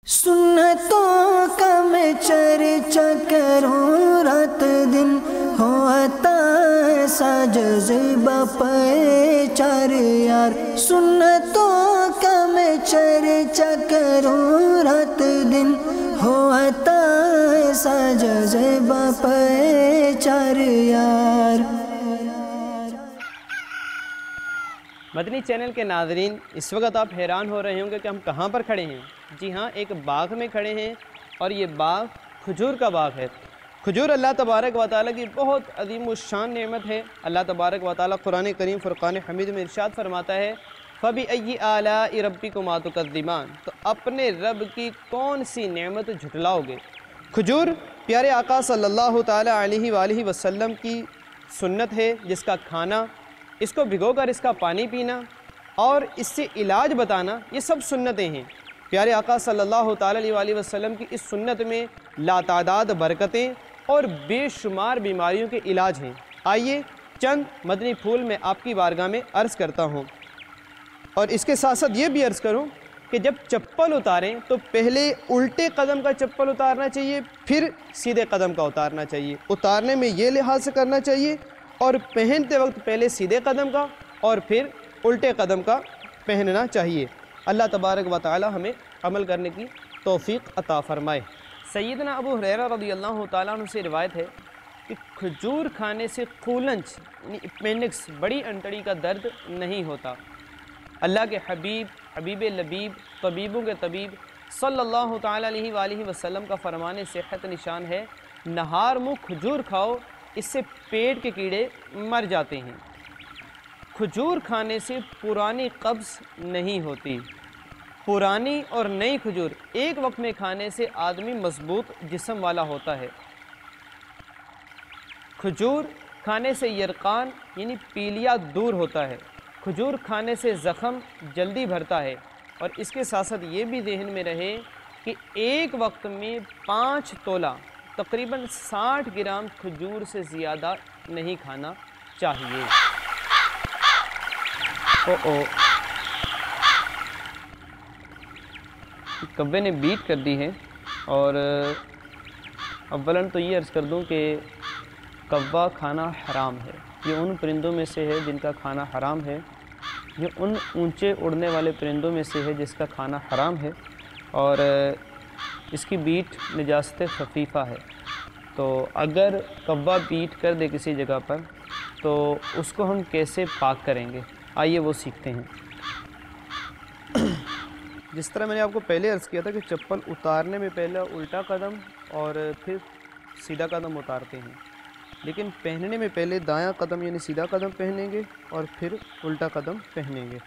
سنتوں کا میں چرچا کروں رات دن، ہوتا ایسا جذبہ پہ چار یار۔ سنتوں کا میں چرچا کروں رات دن، ہوتا ایسا جذبہ پہ چار یار۔ مدنی چینل کے ناظرین، اس وقت آپ حیران ہو رہے ہوں گے کہ ہم کہاں پر کھڑے ہیں۔ جی ہاں، ایک باغ میں کھڑے ہیں، اور یہ باغ کھجور کا باغ ہے۔ کھجور اللہ تبارک و تعالیٰ کی بہت عظیم الشان نعمت ہے۔ اللہ تبارک و تعالیٰ قرآن کریم فرقان حمید میں ارشاد فرماتا ہے، فَبِأَيِّ آلَاءِ رَبِّكُمَا تُكَذِّبَانِ، تو اپنے رب کی کون سی نعمت جھٹلاؤ گے۔ کھجور پیارے آقا صلی اللہ تعالیٰ علیہ وآلہ وسلم کی سنت ہے، جس کا کھانا، اس کو بھگو کر اس کا پانی پینا اور اس سے علاج بتانا، یہ سب سنتیں ہیں۔ پیارے آقا صلی اللہ تعالیٰ علیہ وآلہ وسلم کی اس سنت میں لاتعداد برکتیں اور بے شمار بیماریوں کے علاج ہیں۔ آئیے چند مدنی پھول میں آپ کی بارگاہ میں عرض کرتا ہوں، اور اس کے ساتھ ساتھ یہ بھی عرض کروں کہ جب چپل اتاریں تو پہلے الٹے قدم کا چپل اتارنا چاہیے، پھر سیدھے قدم کا اتارنا چاہیے۔ اتارنے میں یہ لحاظ سے کرنا چاہیے، اور پہنتے وقت پہلے سیدھے قدم کا اور پھر الٹے قدم کا پہننا چاہیے۔ اللہ تبارک و تعالی ہمیں عمل کرنے کی توفیق عطا فرمائے۔ سیدنا ابو ہریرہ رضی اللہ تعالیٰ عنہ سے روایت ہے کہ کھجور کھانے سے قولنج یعنی اپینڈکس، بڑی انتڑی کا درد نہیں ہوتا۔ اللہ کے حبیب لبیب، طبیبوں کے طبیب صلی اللہ تعالیٰ علیہ وآلہ وسلم کا فرمان صحت نشان ہے، نہار منہ کھجور کھاؤ، اس سے پیٹ کے کیڑے مر جاتے ہیں۔ کھجور کھانے سے پرانی قبض نہیں ہوتی۔ پرانی اور نئی کھجور ایک وقت میں کھانے سے آدمی مضبوط جسم والا ہوتا ہے۔ کھجور کھانے سے یرقان یعنی پیلیا دور ہوتا ہے۔ کھجور کھانے سے زخم جلدی بھرتا ہے، اور اس کے ساتھ ساتھ یہ بھی ذہن میں رہے کہ ایک وقت میں 5 تولہ تقریباً 60 گرام کھجور سے زیادہ نہیں کھانا چاہیے۔ کبے نے بیٹ کر دی ہے، اور اولاً تو یہ عرض کر دوں کہ کوا کھانا حرام ہے۔ یہ ان پرندوں میں سے ہے جن کا کھانا حرام ہے، یہ ان اونچے اڑنے والے پرندوں میں سے ہے جس کا کھانا حرام ہے، اور اس کی بیٹ نجاست خفیفہ ہے۔ تو اگر کوا بیٹ کر دے کسی جگہ پر تو اس کو ہم کیسے پاک کریں گے، آئیے وہ سیکھتے ہیں۔ جس طرح میں نے آپ کو پہلے عرض کیا تھا کہ چپل اتارنے میں پہلا الٹا قدم اور پھر سیدھا قدم اتارتے ہیں، لیکن پہننے میں پہلے دایاں قدم یعنی سیدھا قدم پہنیں گے اور پھر الٹا قدم پہنیں گے۔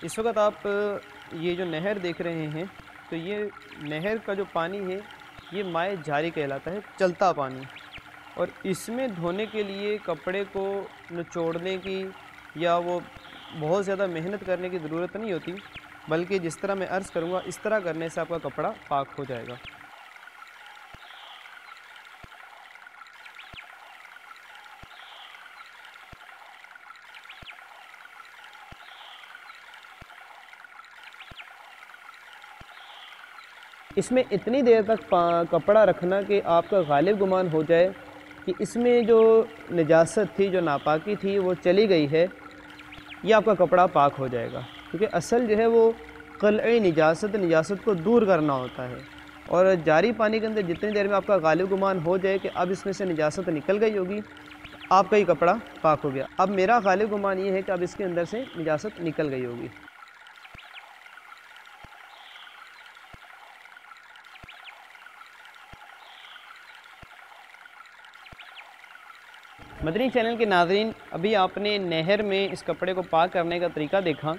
اس وقت آپ یہ جو نہر دیکھ رہے ہیں، تو یہ نہر کا جو پانی ہے یہ مائع جاری کہلاتا ہے، چلتا پانی، اور اس میں دھونے کے لیے کپڑے کو نچوڑنے کی یا وہ بہت زیادہ محنت کرنے کی ضرورت نہیں ہوتی، بلکہ جس طرح میں عرض کروں گا اس طرح کرنے سے آپ کا کپڑا پاک ہو جائے گا۔ اس میں اتنی دیر تک کپڑا رکھنا کہ آپ کا غالب گمان ہو جائے کہ اس میں جو نجاست تھی، جو ناپاکی تھی، وہ چلی گئی ہے، یہ آپ کا کپڑا پاک ہو جائے گا۔ کیونکہ اصل جو ہے وہ قلعی نجاست کو دور کرنا ہوتا ہے، اور جاری پانی کے اندر جتنی دیر میں آپ کا غالب گمان ہو جائے کہ اب اس میں سے نجاست نکل گئی ہوگی، آپ کا ہی کپڑا پاک ہو گیا۔ اب میرا غالب گمان یہ ہے کہ اب اس کے اندر سے نجاست نکل گئی ہوگی۔ مدنی چینل کے ناظرین، ابھی آپ نے نہر میں اس کپڑے کو پاک کرنے کا طریقہ دیکھا،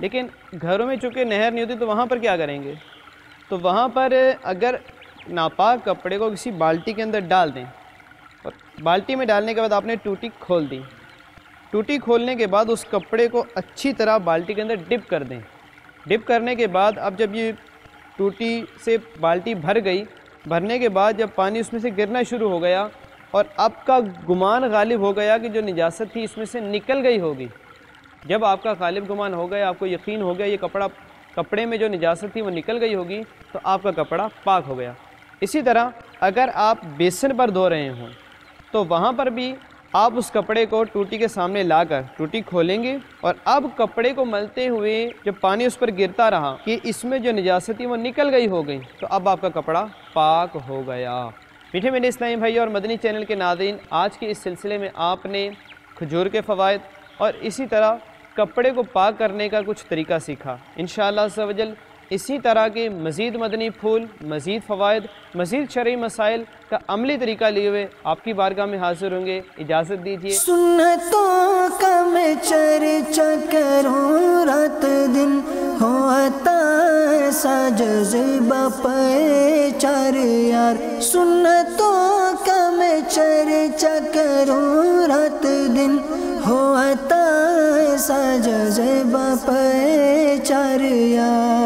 لیکن گھروں میں چونکہ نہر نہیں ہوتی تو وہاں پر کیا کریں گے؟ تو وہاں پر اگر ناپاک کپڑے کو کسی بالٹی کے اندر ڈال دیں، اور بالٹی میں ڈالنے کے بعد آپ نے ٹوٹی کھول دی، ٹوٹی کھولنے کے بعد اس کپڑے کو اچھی طرح بالٹی کے اندر ڈپ کر دیں۔ ڈپ کرنے کے بعد اب جب یہ ٹوٹی سے بالٹی بھر گئی، بھرنے کے بعد جب پانی اس میں سے گرنا شروع ہو گیا اور آپ کا گمان غالب ہو گیا کہ جو نجاست تھی اس میں سے نکل گئی ہوگی، جب آپ کا غالب گمان ہو گیا، آپ کو یقین ہو گیا یہ کپڑے میں جو نجاست تھی وہ نکل گئی ہوگی، تو آپ کا کپڑا پاک ہو گیا۔ اسی طرح اگر آپ بیسن پر دھو رہے ہوں تو وہاں پر بھی آپ اس کپڑے کو ٹوٹی کے سامنے لا کر ٹوٹی کھولیں گے، اور اب کپڑے کو ملتے ہوئے جب پانی اس پر گرتا رہا کہ اس میں جو نجاست تھی وہ نکل گئی ہو گئی، تو اب آپ کا کپڑا پاک ہو گیا۔ میٹھے میٹھے اسلامی بھائی اور مدنی چینل کے ناظرین، آج کے اس سلسلے میں آپ نے کھجور کے فوائد اور اسی طرح کپڑے کو پاک کرنے کا کچھ طریقہ سیکھا۔ انشاءاللہ عز و جل اسی طرح کے مزید مدنی پھول، مزید فوائد، مزید شرعی مسائل کا عملی طریقہ لیے ہوئے آپ کی بارگاہ میں حاضر ہوں گے۔ اجازت دیجیے۔ سنتوں کا میں چرچا کروں رات دن، ہوتا ایسا جذبہ پہچار یار، سنتوں کا میں چرچا کروں رات دن، ہوتا ایسا جذبہ پہچار یار۔